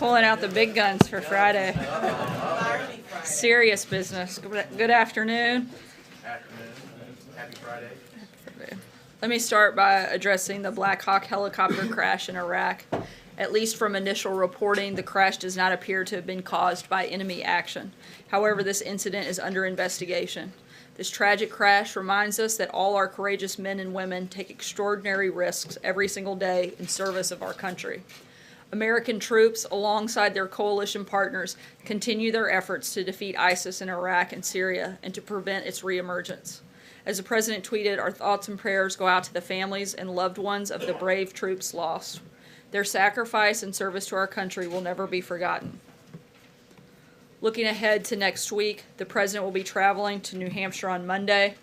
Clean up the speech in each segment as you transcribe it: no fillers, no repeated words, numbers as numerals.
Pulling out the big guns for Friday. Serious business. Good afternoon. Happy Friday. Let me start by addressing the Black Hawk helicopter crash in Iraq. At least from initial reporting, the crash does not appear to have been caused by enemy action. However, this incident is under investigation. This tragic crash reminds us that all our courageous men and women take extraordinary risks every single day in service of our country. American troops, alongside their coalition partners, continue their efforts to defeat ISIS in Iraq and Syria and to prevent its reemergence. As the President tweeted, our thoughts and prayers go out to the families and loved ones of the brave troops lost. Their sacrifice and service to our country will never be forgotten. Looking ahead to next week, the President will be traveling to New Hampshire on Monday.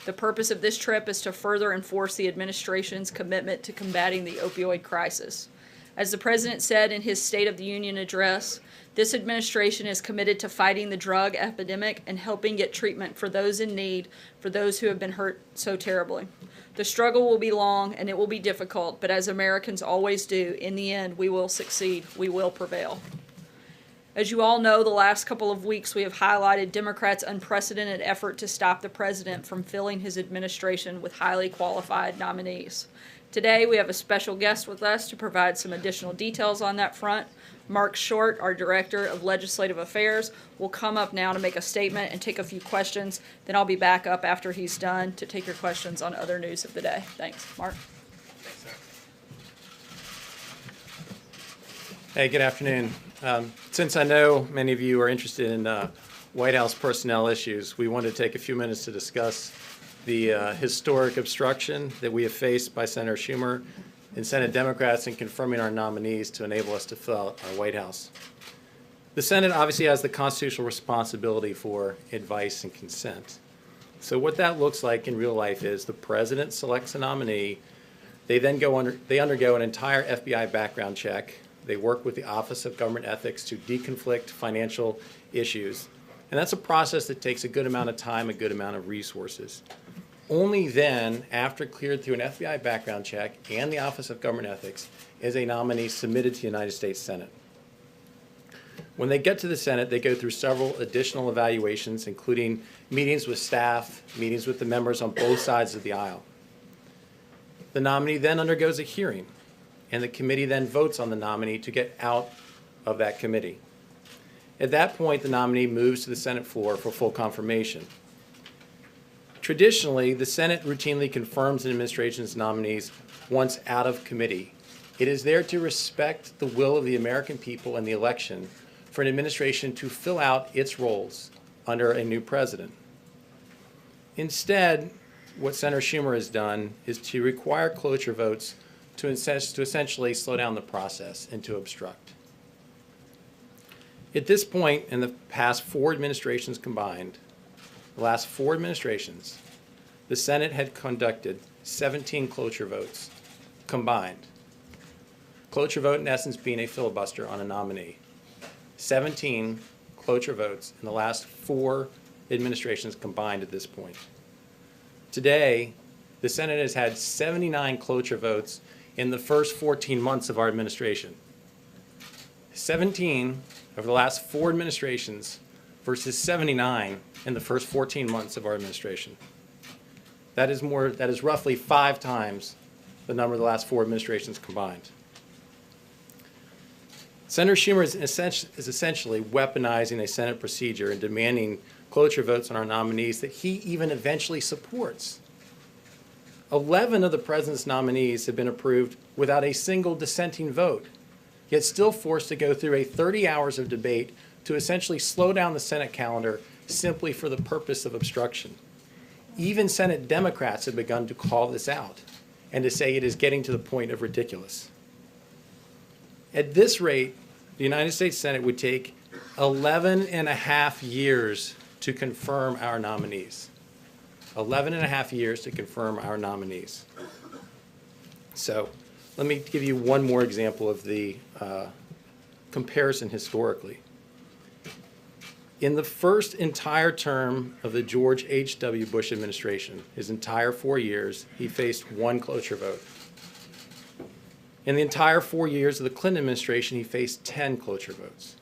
The purpose of this trip is to further enforce the administration's commitment to combating the opioid crisis. As the President said in his State of the Union address, this administration is committed to fighting the drug epidemic and helping get treatment for those in need, for those who have been hurt so terribly. The struggle will be long and it will be difficult, but as Americans always do, in the end, we will succeed. We will prevail. As you all know, the last couple of weeks we have highlighted Democrats' unprecedented effort to stop the President from filling his administration with highly qualified nominees. Today, we have a special guest with us to provide some additional details on that front. Mark Short, our Director of Legislative Affairs, will come up now to make a statement and take a few questions. Then I'll be back up after he's done to take your questions on other news of the day. Thanks. Mark. Thanks, sir. Hey, good afternoon. Since I know many of you are interested in White House personnel issues, we wanted to take a few minutes to discuss the historic obstruction that we have faced by Senator Schumer and Senate Democrats in confirming our nominees to enable us to fill out our White House. The Senate obviously has the constitutional responsibility for advice and consent. So what that looks like in real life is the President selects a nominee. They then undergo an entire FBI background check. They work with the Office of Government Ethics to deconflict financial issues. And that's a process that takes a good amount of time, a good amount of resources. Only then, after cleared through an FBI background check and the Office of Government Ethics, is a nominee submitted to the United States Senate. When they get to the Senate, they go through several additional evaluations, including meetings with staff, meetings with the members on both sides of the aisle. The nominee then undergoes a hearing, and the committee then votes on the nominee to get out of that committee. At that point, the nominee moves to the Senate floor for full confirmation. Traditionally, the Senate routinely confirms an administration's nominees once out of committee. It is there to respect the will of the American people in the election for an administration to fill out its roles under a new president. Instead, what Senator Schumer has done is to require cloture votes to essentially slow down the process and to obstruct. At this point, in the past 4 administrations combined, the last 4 administrations, the Senate had conducted 17 cloture votes combined. Cloture vote, in essence, being a filibuster on a nominee. 17 cloture votes in the last 4 administrations combined at this point. Today, the Senate has had 79 cloture votes in the first 14 months of our administration. 17 over the last 4 administrations versus 79 in the first 14 months of our administration. That is roughly 5 times the number of the last 4 administrations combined. Senator Schumer is essentially weaponizing a Senate procedure and demanding cloture votes on our nominees that he even eventually supports. 11 of the President's nominees have been approved without a single dissenting vote, yet still forced to go through 30 hours of debate to essentially slow down the Senate calendar simply for the purpose of obstruction. Even Senate Democrats have begun to call this out and to say it is getting to the point of ridiculous. At this rate, the United States Senate would take 11 and a half years to confirm our nominees. 11 and a half years to confirm our nominees. So let me give you one more example of the comparison historically. In the first entire term of the George H.W. Bush administration, his entire 4 years, he faced 1 cloture vote. In the entire 4 years of the Clinton administration, he faced 10 cloture votes.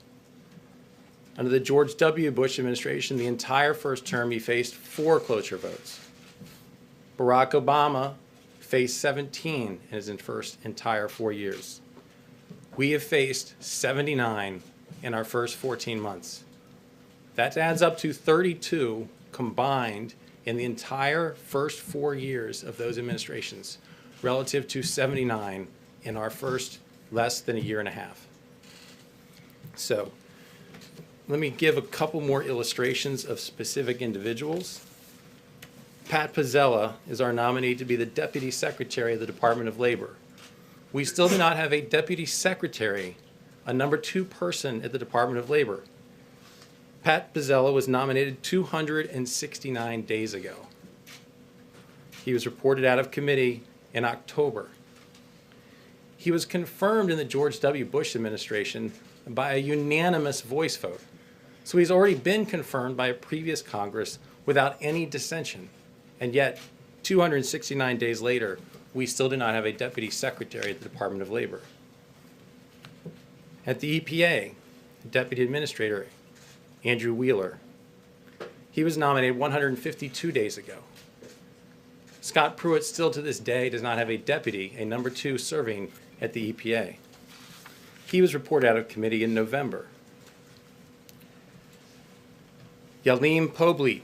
Under the George W. Bush administration, the entire first term, he faced 4 cloture votes. Barack Obama faced 17 in his first entire 4 years. We have faced 79 in our first 14 months. That adds up to 32 combined in the entire first 4 years of those administrations, relative to 79 in our first less than a year and a half. So let me give a couple more illustrations of specific individuals. Pat Pizzella is our nominee to be the Deputy Secretary of the Department of Labor. We still do not have a Deputy Secretary, a number 2 person at the Department of Labor. Pat Pizzella was nominated 269 days ago. He was reported out of committee in October. He was confirmed in the George W. Bush administration by a unanimous voice vote. So he's already been confirmed by a previous Congress without any dissension. And yet, 269 days later, we still do not have a Deputy Secretary at the Department of Labor. At the EPA, Deputy Administrator Andrew Wheeler. He was nominated 152 days ago. Scott Pruitt still to this day does not have a deputy, a number 2 serving at the EPA. He was reported out of committee in November. Yalim Poblete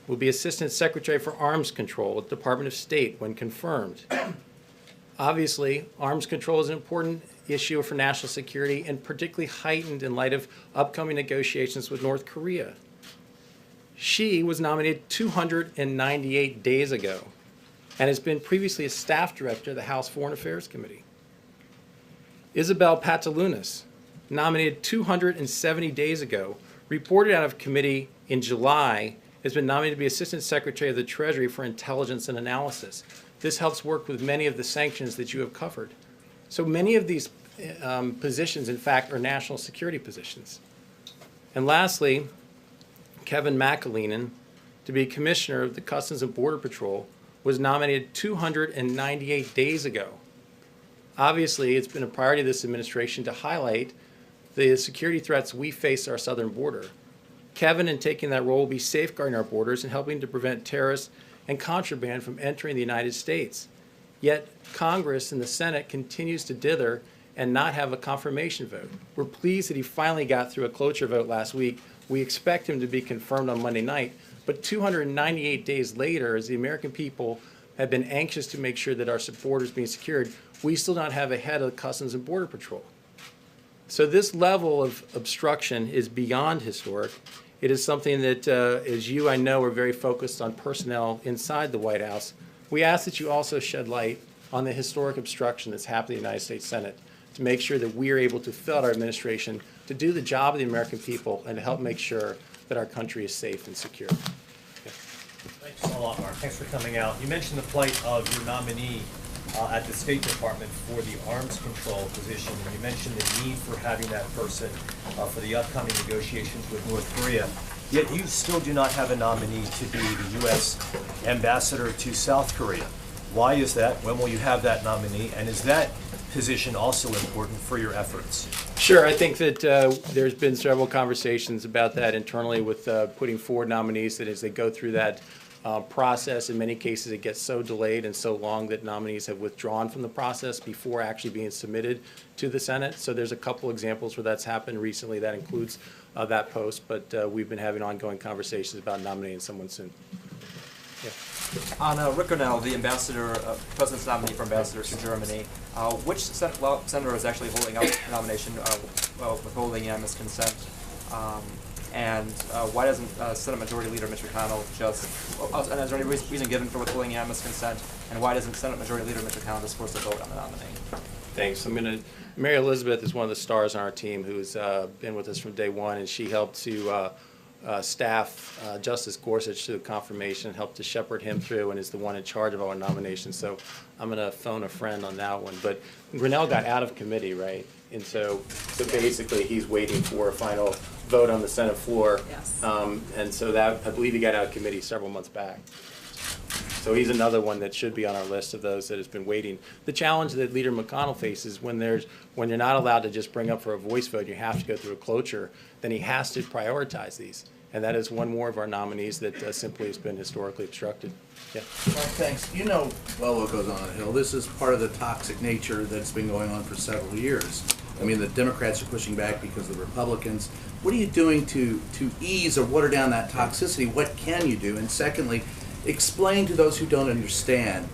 will be Assistant Secretary for Arms Control at the Department of State when confirmed. Obviously, arms control is an important issue for national security and particularly heightened in light of upcoming negotiations with North Korea. She was nominated 298 days ago and has been previously a staff director of the House Foreign Affairs Committee. Isabel Patalunas, nominated 270 days ago, reported out of committee in July, has been nominated to be Assistant Secretary of the Treasury for Intelligence and Analysis. This helps work with many of the sanctions that you have covered. So many of these positions, in fact, are national security positions. And lastly, Kevin McAleenan, to be Commissioner of the Customs and Border Patrol, was nominated 298 days ago. Obviously, it's been a priority of this administration to highlight the security threats we face at our southern border. Kevin, in taking that role, will be safeguarding our borders and helping to prevent terrorists and contraband from entering the United States. Yet Congress and the Senate continues to dither and not have a confirmation vote. We're pleased that he finally got through a cloture vote last week. We expect him to be confirmed on Monday night, but 298 days later, as the American people have been anxious to make sure that our borders being secured, we still don't have a head of Customs and Border Patrol. So this level of obstruction is beyond historic. It is something that, as you, I know, are very focused on personnel inside the White House. We ask that you also shed light on the historic obstruction that's happened in the United States Senate to make sure that we are able to fill out our administration to do the job of the American people and to help make sure that our country is safe and secure. Thanks a lot, Mark. Thanks for coming out. You mentioned the plight of your nominee at the State Department for the arms control position. And you mentioned the need for having that person for the upcoming negotiations with North Korea. Yet you still do not have a nominee to be the U.S. ambassador to South Korea. Why is that? When will you have that nominee? And is that position also important for your efforts? Sure. I think that there's been several conversations about that internally with putting forward nominees, that as they go through that process, in many cases it gets so delayed and so long that nominees have withdrawn from the process before actually being submitted to the Senate. So there's a couple examples where that's happened recently. That includes that post, but we've been having ongoing conversations about nominating someone soon. Yeah. On Rick Grenell, the ambassador, President's nominee for ambassador to Germany, which senator is actually holding out the nomination, withholding unanimous consent? And why doesn't Senate Majority Leader Mitch McConnell just, and is there any reason given for withholding unanimous consent? And why doesn't Senate Majority Leader Mitch McConnell just force a vote on the nominee? Thanks. Mary Elizabeth is one of the stars on our team who's been with us from day one, and she helped to staff Justice Gorsuch to the confirmation, helped to shepherd him through, and is the one in charge of our nomination. So I'm going to phone a friend on that one. But Grenell got out of committee, right? And so basically he's waiting for a final vote on the Senate floor. Yes. And so that, I believe he got out of committee several months back. So he's another one that should be on our list of those that has been waiting. The challenge that Leader McConnell faces when you're not allowed to just bring up for a voice vote, you have to go through a cloture, then he has to prioritize these. And that is one more of our nominees that simply has been historically obstructed. Yeah. Mark, thanks. You know well what goes on at Hill. This is part of the toxic nature that's been going on for several years. I mean, the Democrats are pushing back because of the Republicans. What are you doing to ease or water down that toxicity? What can you do? And secondly, explain to those who don't understand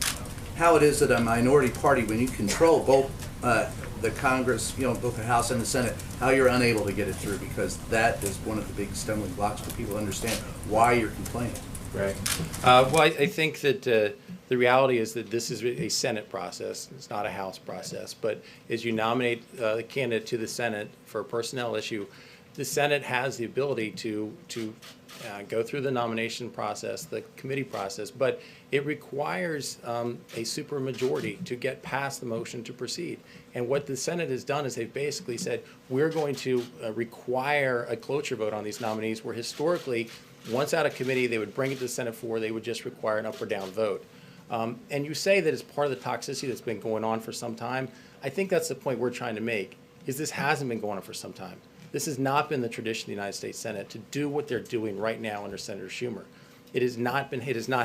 how it is that a minority party, when you control both the Congress, both the House and the Senate, how you're unable to get it through, because that is one of the big stumbling blocks for people to understand why you're complaining. Right. Well, I think that the reality is that this is a Senate process. It's not a House process. But as you nominate the candidate to the Senate for a personnel issue, the Senate has the ability to go through the nomination process, the committee process, but it requires a supermajority to get past the motion to proceed. And what the Senate has done is they've basically said, we're going to require a cloture vote on these nominees, where historically, once out of committee, they would bring it to the Senate floor, they would just require an up or down vote. And you say that it's part of the toxicity that's been going on for some time. I think that's the point we're trying to make, is this hasn't been going on for some time. This has not been the tradition of the United States Senate to do what they're doing right now under Senator Schumer. It has not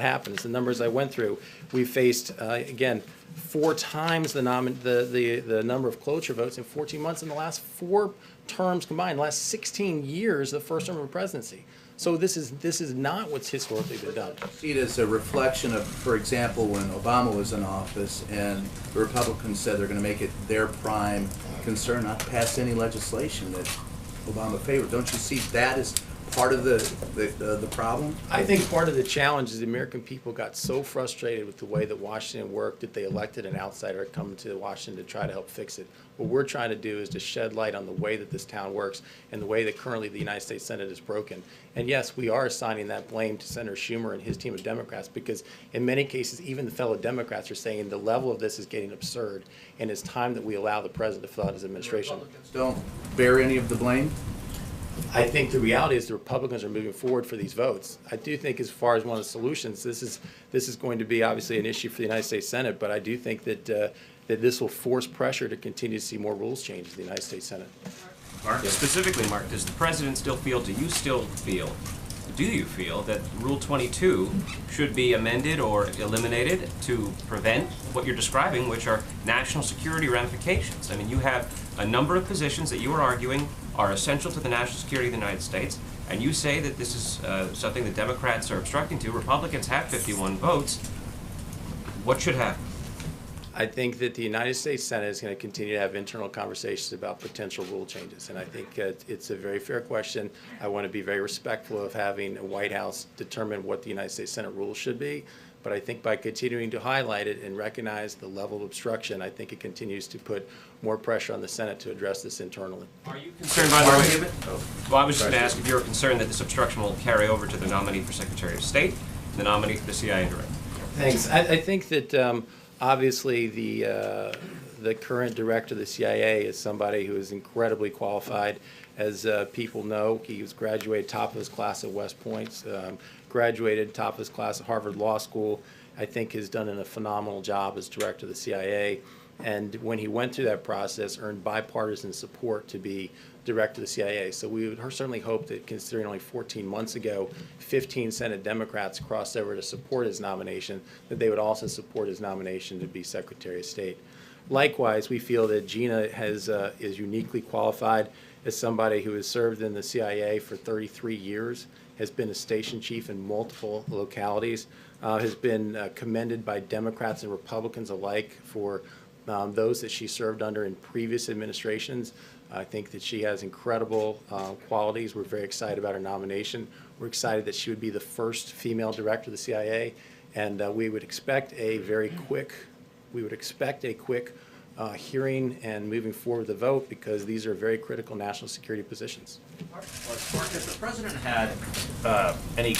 happened. It's the numbers I went through. We faced, again, 4 times the number of cloture votes in 14 months in the last 4 terms combined, the last 16 years of the first term of the presidency. So this is not what's historically been done. See it as a reflection of, for example, when Obama was in office and the Republicans said they're going to make it their prime concern not to pass any legislation that Obama favored. Don't you see that as part of the problem? I think part of the challenge is the American people got so frustrated with the way that Washington worked that they elected an outsider to come to Washington to try to help fix it. What we're trying to do is to shed light on the way that this town works and the way that currently the United States Senate is broken. And yes, we are assigning that blame to Senator Schumer and his team of Democrats, because in many cases, even the fellow Democrats are saying the level of this is getting absurd, and it's time that we allow the president to fill out his administration. Republicans don't bear any of the blame? I think the reality is the Republicans are moving forward for these votes. I do think, as far as one of the solutions, this is going to be obviously an issue for the United States Senate, but I do think that that this will force pressure to continue to see more rules changes in the United States Senate. Mark, specifically, Mark, does the president still feel, do you feel that Rule 22 should be amended or eliminated to prevent what you're describing, which are national security ramifications? I mean, you have a number of positions that you are arguing are essential to the national security of the United States, and you say that this is something that Democrats are obstructing to. Republicans have 51 votes. What should happen? I think that the United States Senate is going to continue to have internal conversations about potential rule changes, and I think it's a very fair question. I want to be very respectful of having a White House determine what the United States Senate rules should be, but I think by continuing to highlight it and recognize the level of obstruction, I think it continues to put more pressure on the Senate to address this internally. Are you concerned, by the way? Well, I was just going to ask if you're concerned that this obstruction will carry over to the nominee for Secretary of State and the nominee for the CIA director. Thanks. I think that obviously the current director of the CIA is somebody who is incredibly qualified. As people know, he was graduated top of his class at West Point, graduated top of his class at Harvard Law School. I think has done a phenomenal job as director of the CIA. And when he went through that process, earned bipartisan support to be director of the CIA. So we would certainly hope that, considering only 14 months ago, 15 Senate Democrats crossed over to support his nomination, that they would also support his nomination to be Secretary of State. Likewise, we feel that Gina is uniquely qualified as somebody who has served in the CIA for 33 years, has been a station chief in multiple localities, has been commended by Democrats and Republicans alike for those that she served under in previous administrations. I think that she has incredible qualities. We're very excited about her nomination. We're excited that she would be the first female director of the CIA, and we would expect a quick hearing and moving forward with the vote, because these are very critical national security positions. Mark, has the president had any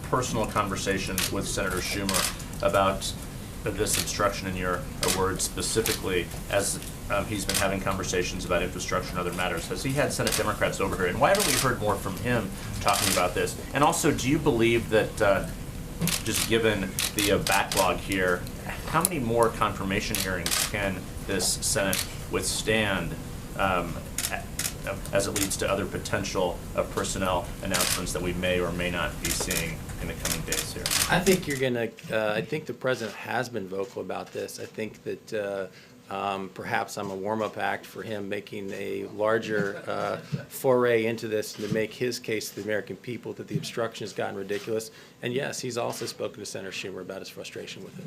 personal conversations with Senator Schumer about this obstruction, in your words, specifically, as he's been having conversations about infrastructure and other matters? Has he had Senate Democrats over here? And why haven't we heard more from him talking about this? And also, do you believe that just given the backlog here, how many more confirmation hearings can this Senate withstand as it leads to other potential personnel announcements that we may or may not be seeing in the coming days here? I think you're gonna, I think the president has been vocal about this. I think that perhaps I'm a warm-up act for him making a larger foray into this to make his case to the American people that the obstruction has gotten ridiculous. And yes, he's also spoken to Senator Schumer about his frustration with it.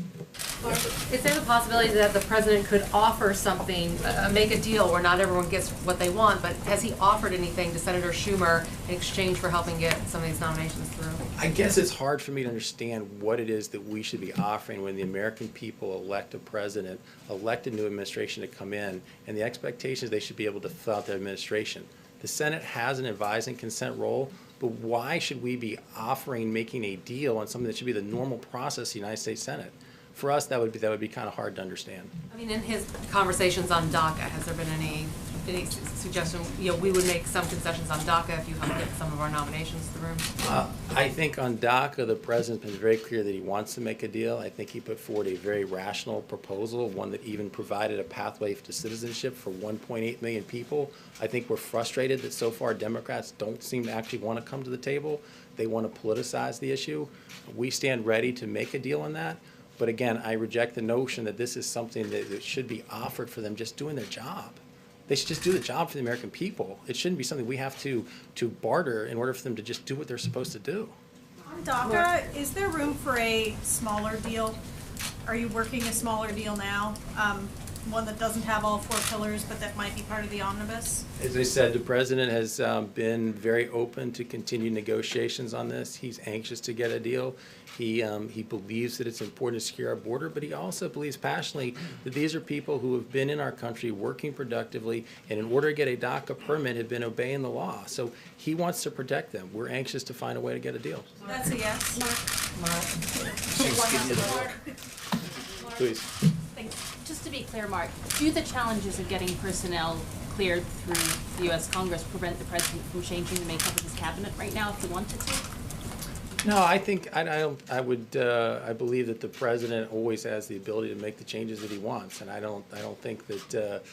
Is there the possibility that the president could offer something, make a deal where not everyone gets what they want, but has he offered anything to Senator Schumer in exchange for helping get some of these nominations through? I guess it's hard for me to understand what it is that we should be offering when the American people elect a president, elect a new administration to come in, and the expectation is they should be able to fill out their administration. The Senate has an advising consent role, but why should we be offering making a deal on something that should be the normal process of the United States Senate? For us, that would be kind of hard to understand. I mean, in his conversations on DACA, has there been any suggestion, we would make some concessions on DACA if you help get some of our nominations through? I think on DACA, the president's been very clear that he wants to make a deal. I think he put forward a very rational proposal, one that even provided a pathway to citizenship for 1.8 million people. I think we're frustrated that so far Democrats don't seem to actually want to come to the table. They want to politicize the issue. We stand ready to make a deal on that. But again, I reject the notion that this is something that should be offered for them just doing their job. They should just do the job for the American people. It shouldn't be something we have to barter in order for them to just do what they're supposed to do. On DACA, is there room for a smaller deal? Are you working a smaller deal now? One that doesn't have all four pillars, but that might be part of the omnibus? As I said, the president has been very open to continue negotiations on this. He's anxious to get a deal. He believes that it's important to secure our border, but he also believes passionately that these are people who have been in our country working productively, and in order to get a DACA permit have been obeying the law. So he wants to protect them. We're anxious to find a way to get a deal. That's a yes. Please. Thanks. Just to be clear, Mark, do the challenges of getting personnel cleared through the U.S. Congress prevent the president from changing the makeup of his cabinet right now if he wanted to? No, I think I believe that the president always has the ability to make the changes that he wants, and I don't think that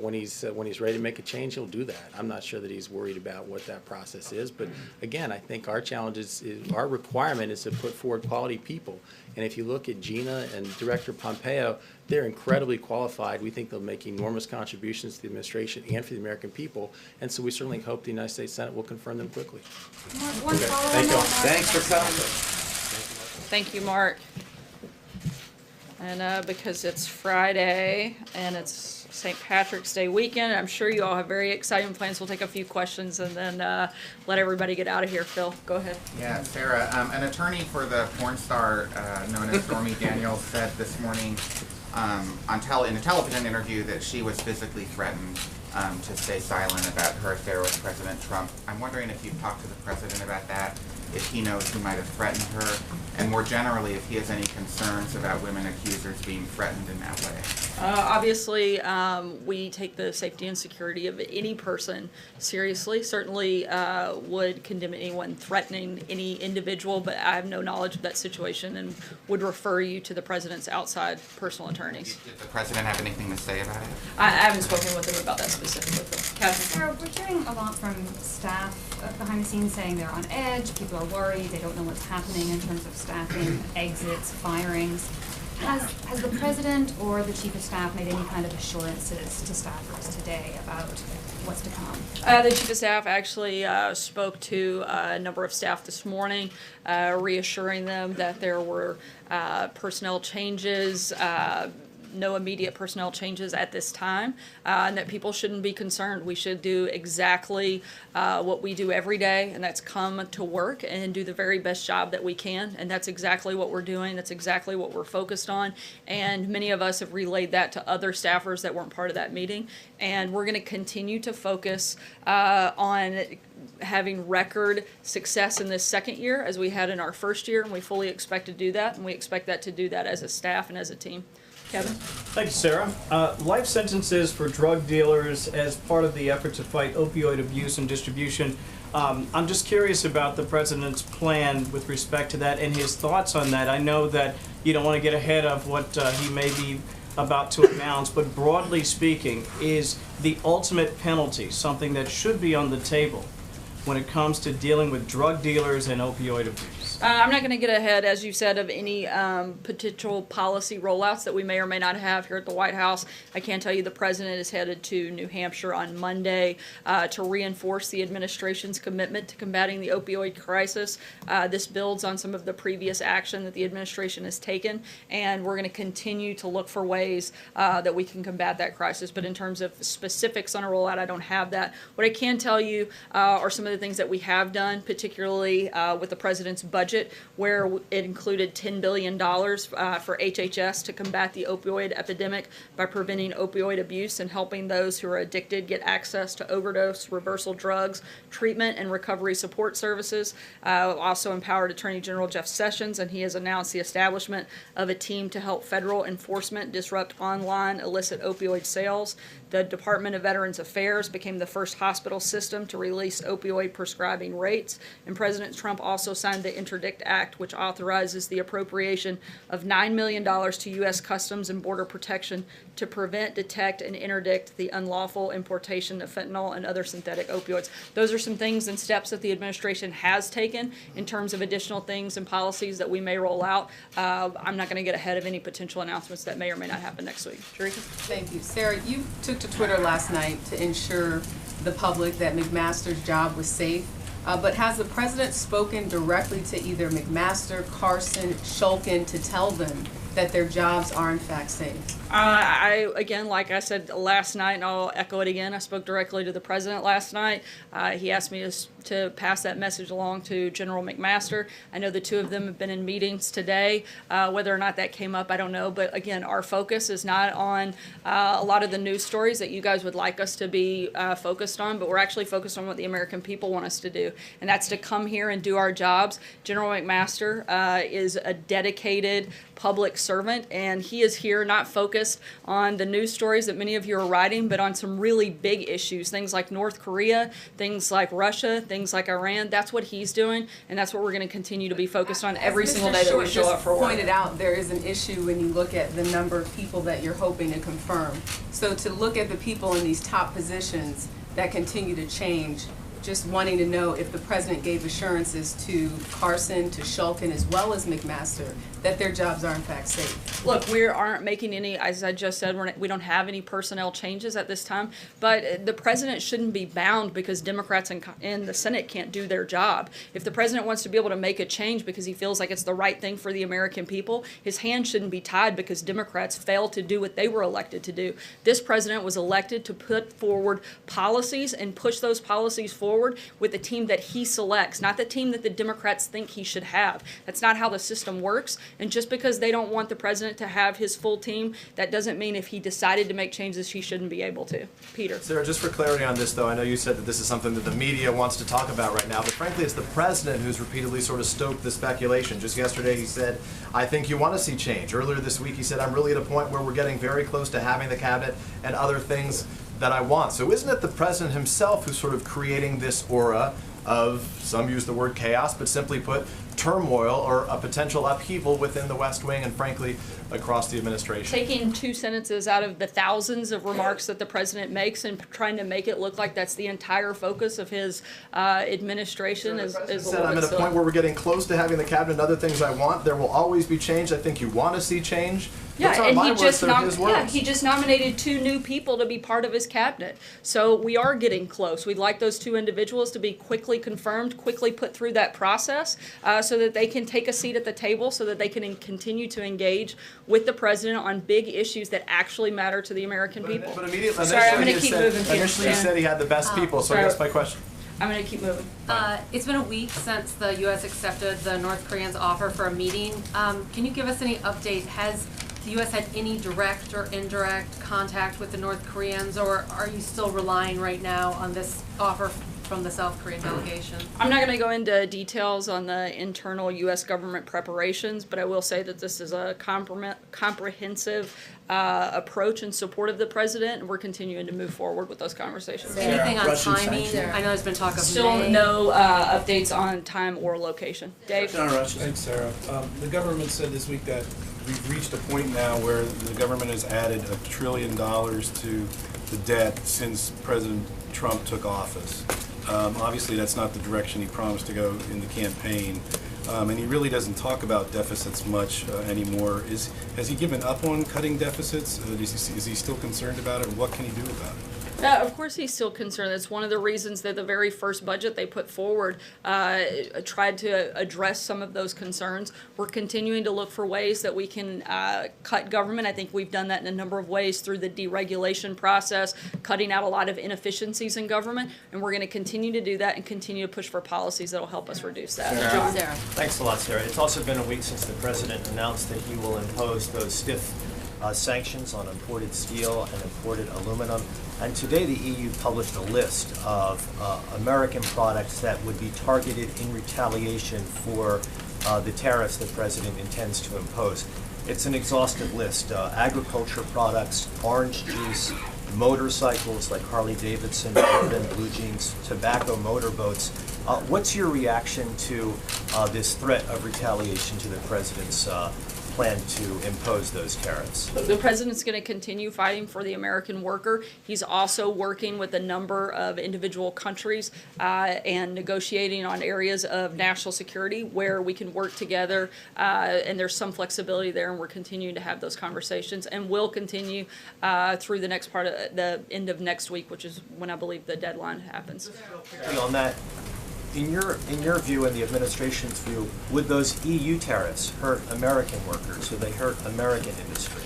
when he's ready to make a change, he'll do that. I'm not sure that he's worried about what that process is, but again, I think our challenge is our requirement is to put forward quality people, and if you look at Gina and Director Pompeo, they're incredibly qualified. We think they'll make enormous contributions to the administration and for the American people, and so we certainly hope the United States Senate will confirm them quickly. One follow-up. Thank you. Thanks for coming. Thank you, Mark. And because it's Friday and it's St. Patrick's Day weekend, I'm sure you all have very exciting plans. We'll take a few questions and then let everybody get out of here. Phil, go ahead. Yeah, Sarah, an attorney for the porn star known as Stormy Daniels said this morning in a television interview that she was physically threatened to stay silent about her affair with President Trump. I'm wondering if you've talked to the president about that, if he knows who might have threatened her, and more generally, if he has any concerns about women accusers being threatened in that way. Obviously, we take the safety and security of any person seriously. Certainly would condemn anyone threatening any individual, but I have no knowledge of that situation and would refer you to the president's outside personal attorneys. Did the president have anything to say about it? I haven't spoken with him about that specifically. Catherine? Sarah, we're hearing a lot from staff behind the scenes saying they're on edge, people are worried, they don't know what's happening in terms of staffing, exits, firings. Has the president or the chief of staff made any kind of assurances to staffers today about what's to come? The chief of staff actually spoke to a number of staff this morning, reassuring them that there were personnel changes, no immediate personnel changes at this time, and that people shouldn't be concerned. We should do exactly what we do every day, and that's come to work and do the very best job that we can, and that's exactly what we're doing. That's exactly what we're focused on, and many of us have relayed that to other staffers that weren't part of that meeting, and we're going to continue to focus on having record success in this second year as we had in our first year, and we fully expect to do that, and we expect that to do that as a staff and as a team. Kevin? Thank you, Sarah. Life sentences for drug dealers as part of the effort to fight opioid abuse and distribution. I'm just curious about the president's plan with respect to that and his thoughts on that. I know that you don't want to get ahead of what he may be about to announce, but broadly speaking, is the ultimate penalty something that should be on the table when it comes to dealing with drug dealers and opioid abuse? I'm not going to get ahead, as you said, of any potential policy rollouts that we may or may not have here at the White House. I can tell you the president is headed to New Hampshire on Monday to reinforce the administration's commitment to combating the opioid crisis. This builds on some of the previous action that the administration has taken, and we're going to continue to look for ways that we can combat that crisis. But in terms of specifics on a rollout, I don't have that. What I can tell you are some of the things that we have done, particularly with the president's budget, where it included $10 billion for HHS to combat the opioid epidemic by preventing opioid abuse and helping those who are addicted get access to overdose, reversal drugs, treatment, and recovery support services. Also empowered Attorney General Jeff Sessions, and he has announced the establishment of a team to help federal enforcement disrupt online illicit opioid sales. The Department of Veterans Affairs became the first hospital system to release opioid prescribing rates, and President Trump also signed the Interdict Act, which authorizes the appropriation of $9 million to U.S. Customs and Border Protection to prevent, detect, and interdict the unlawful importation of fentanyl and other synthetic opioids. Those are some things and steps that the administration has taken in terms of additional things and policies that we may roll out. I'm not going to get ahead of any potential announcements that may or may not happen next week. Sharika? Thank you. Sarah, you took to Twitter last night to ensure the public that McMaster's job was safe. But has the president spoken directly to either McMaster, Carson, Shulkin to tell them that their jobs are in fact safe? Again, like I said last night, and I'll echo it again, I spoke directly to the president last night. He asked me to pass that message along to General McMaster. I know the two of them have been in meetings today. Whether or not that came up, I don't know. But again, our focus is not on a lot of the news stories that you guys would like us to be focused on, but we're actually focused on what the American people want us to do, and that's to come here and do our jobs. General McMaster is a dedicated public servant, and he is here not focused on the news stories that many of you are writing, but on some really big issues, things like North Korea, things like Russia, things like Iran. That's what he's doing, and that's what we're going to continue to be focused on every single day that we show up for work. Pointed out, there is an issue when you look at the number of people that you're hoping to confirm. So to look at the people in these top positions that continue to change, just wanting to know if the president gave assurances to Carson, to Shulkin, as well as McMaster, that their jobs are in fact safe. Look, we aren't making any, as I just said, we don't have any personnel changes at this time, but the president shouldn't be bound because Democrats in the Senate can't do their job. If the president wants to be able to make a change because he feels like it's the right thing for the American people, his hands shouldn't be tied because Democrats failed to do what they were elected to do. This president was elected to put forward policies and push those policies forward with the team that he selects, not the team that the Democrats think he should have. That's not how the system works. And just because they don't want the president to have his full team, that doesn't mean if he decided to make changes, he shouldn't be able to. Peter. Sarah, just for clarity on this, though, I know you said that this is something that the media wants to talk about right now, but frankly, it's the president who's repeatedly sort of stoked the speculation. Just yesterday, he said, I think you want to see change. Earlier this week, he said, I'm really at a point where we're getting very close to having the cabinet and other things that I want. So isn't it the president himself who's sort of creating this aura of, some use the word chaos, but simply put, turmoil or a potential upheaval within the West Wing and frankly across the administration? Taking two sentences out of the thousands of remarks that the president makes and trying to make it look like that's the entire focus of his administration is a little I'm bit at a point where we're getting close to having the cabinet and other things I want. There will always be change. I think you want to see change. Those aren't my words, they're his words. He just nominated two new people to be part of his cabinet. So we are getting close. We'd like those two individuals to be quickly confirmed, quickly put through that process so that they can take a seat at the table, so that they can continue to engage with the president on big issues that actually matter to the American people. But immediately, sorry, I'm going to keep moving. Initially you said he had the best people, so I guess my question. I'm going to keep moving. It's been a week since the U.S. accepted the North Koreans' offer for a meeting. Can you give us any update? Has the U.S. had any direct or indirect contact with the North Koreans, or are you still relying right now on this offer from the South Korean delegation? I'm not going to go into details on the internal U.S. government preparations, but I will say that this is a comprehensive approach in support of the president, and we're continuing to move forward with those conversations. Anything on timing? I know there's been talk of Still May. no updates on time or location. Dave? Thanks, Sarah. The government said this week that we've reached a point now where the government has added $1 trillion to the debt since President Trump took office. Obviously, that's not the direction he promised to go in the campaign. And he really doesn't talk about deficits much anymore. Has he given up on cutting deficits? Is he still concerned about it? What can he do about it? Of course he's still concerned. That's one of the reasons that the very first budget they put forward tried to address some of those concerns. We're continuing to look for ways that we can cut government. I think we've done that in a number of ways through the deregulation process, cutting out a lot of inefficiencies in government, and we're going to continue to do that and continue to push for policies that will help us reduce that. John? Sarah. Thanks a lot, Sarah. It's also been a week since the president announced that he will impose those stiff sanctions on imported steel and imported aluminum. And today the EU published a list of American products that would be targeted in retaliation for the tariffs the president intends to impose. It's an exhaustive list. Agriculture products, orange juice, motorcycles like Harley Davidson, Bourbon, Blue Jeans, tobacco, motorboats. What's your reaction to this threat of retaliation to the president's plan to impose those tariffs? The president's going to continue fighting for the American worker. He's also working with a number of individual countries and negotiating on areas of national security where we can work together, and there's some flexibility there, and we're continuing to have those conversations, and will continue through the next part of the end of next week, which is when I believe the deadline happens. On that, in your view and the administration's view, would those EU tariffs hurt American workers? Would they hurt American industry?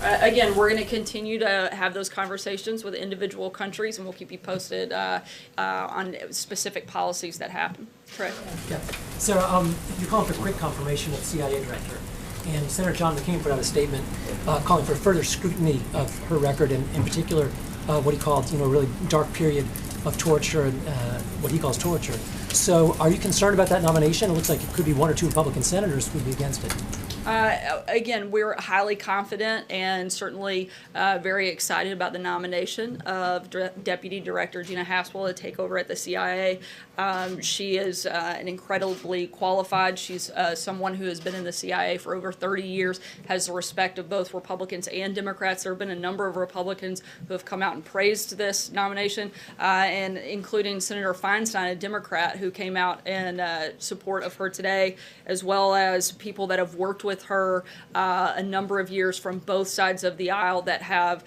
Again, we're going to continue to have those conversations with individual countries, and we'll keep you posted on specific policies that happen. Correct. Yeah. Sarah, you're calling for quick confirmation of the CIA director. And Senator John McCain put out a statement calling for further scrutiny of her record, and in particular, what he called, a really dark period of torture and what he calls torture. So are you concerned about that nomination? It looks like it could be one or two Republican senators would be against it. Again, we're highly confident and certainly very excited about the nomination of Deputy Director Gina Haspel to take over at the CIA. She is an incredibly qualified. She's someone who has been in the CIA for over 30 years, has the respect of both Republicans and Democrats. There have been a number of Republicans who have come out and praised this nomination, and including Senator Feinstein, a Democrat, who came out in support of her today, as well as people that have worked with her a number of years from both sides of the aisle that have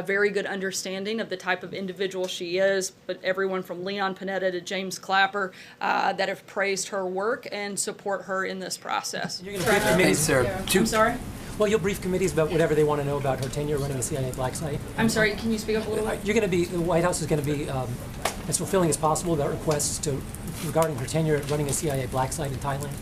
very good understanding of the type of individual she is, but everyone from Leon Panetta to James Clapper that have praised her work and support her in this process. You're going to brief committees. I'm sorry? Well, you'll brief committees about whatever they want to know about her tenure running the CIA black site. I'm sorry, can you speak up a little bit? You're going to be, the White House is going to be as fulfilling as possible about requests regarding her tenure running a CIA black site in Thailand?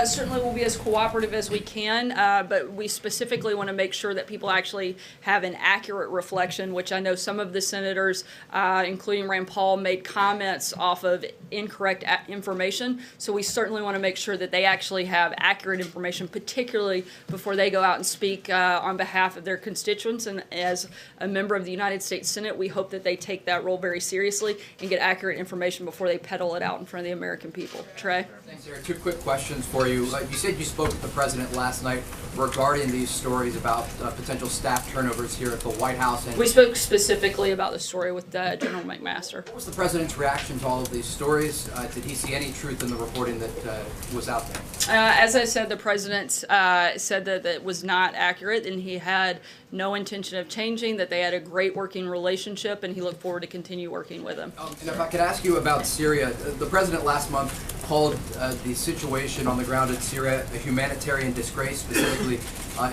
Certainly we'll be as cooperative as we can, but we specifically want to make sure that people actually have an accurate reflection, which I know some of the senators, including Rand Paul, made comments off of incorrect information. So we certainly want to make sure that they actually have accurate information, particularly before they go out and speak on behalf of their constituents. And as a member of the United States Senate, we hope that they take that role very seriously and get accurate information before they peddle it out in front of the American people. Trey? Thanks, Sarah. Two quick questions for you. You said you spoke with the president last night regarding these stories about potential staff turnovers here at the White House. And we spoke specifically about the story with General McMaster. What was the president's reaction to all of these stories? Did he see any truth in the reporting that was out there? As I said, the president said that it was not accurate, and he had no intention of changing, that they had a great working relationship, and he looked forward to continue working with them. And if I could ask you about Syria, the president last month called the situation on the ground in Syria a humanitarian disgrace, specifically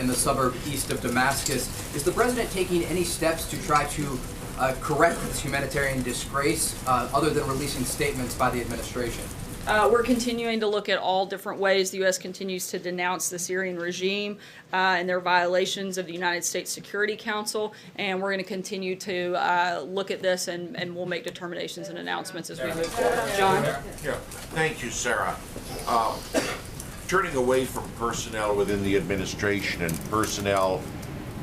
in the suburb east of Damascus. Is the president taking any steps to try to correct this humanitarian disgrace other than releasing statements by the administration? We're continuing to look at all different ways the U.S. continues to denounce the Syrian regime and their violations of the United States Security Council, and we're going to continue to look at this, and we'll make determinations and announcements as we move forward. John? Yeah, thank you, Sarah. Turning away from personnel within the administration and personnel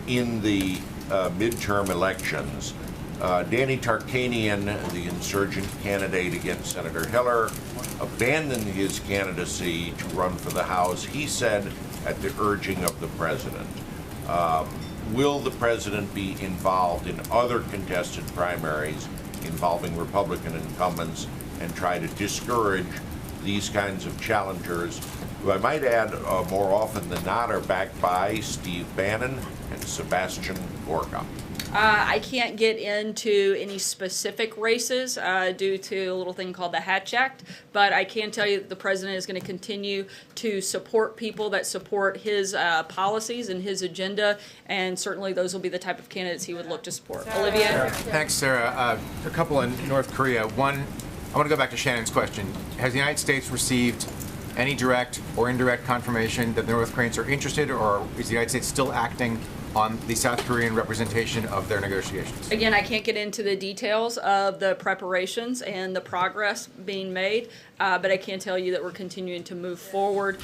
in the midterm elections, Danny Tarkanian, the insurgent candidate against Senator Hiller, abandoned his candidacy to run for the House, he said, at the urging of the president. Will the president be involved in other contested primaries involving Republican incumbents and try to discourage these kinds of challengers, who I might add more often than not are backed by Steve Bannon and Sebastian Gorka? I can't get into any specific races due to a little thing called the Hatch Act, but I can tell you that the president is going to continue to support people that support his policies and his agenda, and certainly those will be the type of candidates he would look to support. Olivier? Thanks, Sarah. A couple in North Korea. One, I want to go back to Shannon's question. Has the United States received any direct or indirect confirmation that the North Koreans are interested, or is the United States still acting on the South Korean representation of their negotiations? Again, I can't get into the details of the preparations and the progress being made, but I can tell you that we're continuing to move forward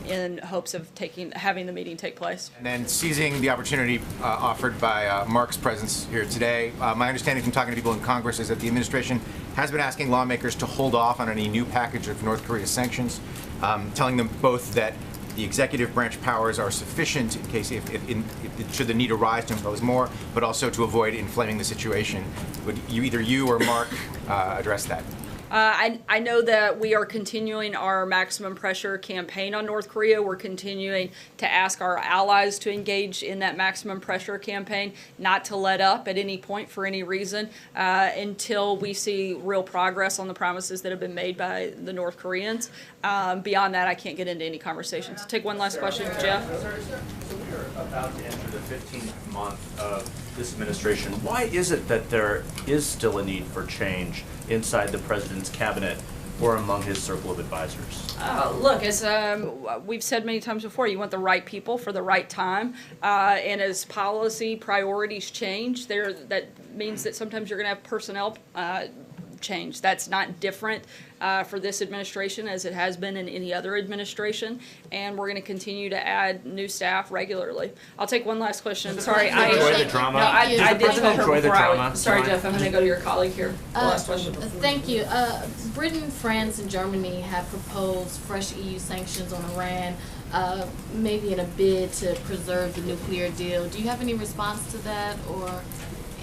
in hopes of having the meeting take place. And then seizing the opportunity offered by Mark's presence here today, my understanding from talking to people in Congress is that the administration has been asking lawmakers to hold off on any new package of North Korea sanctions, telling them both that the executive branch powers are sufficient in case should the need arise to impose more, but also to avoid inflaming the situation. Would either you or Mark address that? I know that we are continuing our maximum pressure campaign on North Korea. We're continuing to ask our allies to engage in that maximum pressure campaign, not to let up at any point for any reason until we see real progress on the promises that have been made by the North Koreans. Beyond that, I can't get into any conversations. Take one last question, Jeff. So we are about to enter the 15th month of this administration. Why is it that there is still a need for change inside the president's cabinet or among his circle of advisors? Look, as we've said many times before, you want the right people for the right time, and as policy priorities change, that means that sometimes you're going to have personnel change. That's not different for this administration as it has been in any other administration, and we're going to continue to add new staff regularly. I'll take one last question. Sorry, enjoy the drama. No, I did tell her enjoy the before I drama. would. Sorry, Jeff, I'm going to go to your colleague here. The last question. Thank you. Britain, France, and Germany have proposed fresh EU sanctions on Iran, maybe in a bid to preserve the nuclear deal. Do you have any response to that, or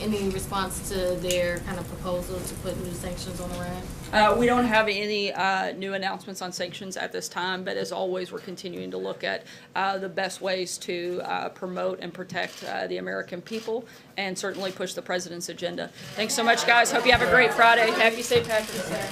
any response to their kind of proposal to put new sanctions on Iran? We don't have any new announcements on sanctions at this time, but as always, we're continuing to look at the best ways to promote and protect the American people and certainly push the president's agenda. Thanks so much, guys. Hope you have a great Friday. Happy St. Patrick's Day.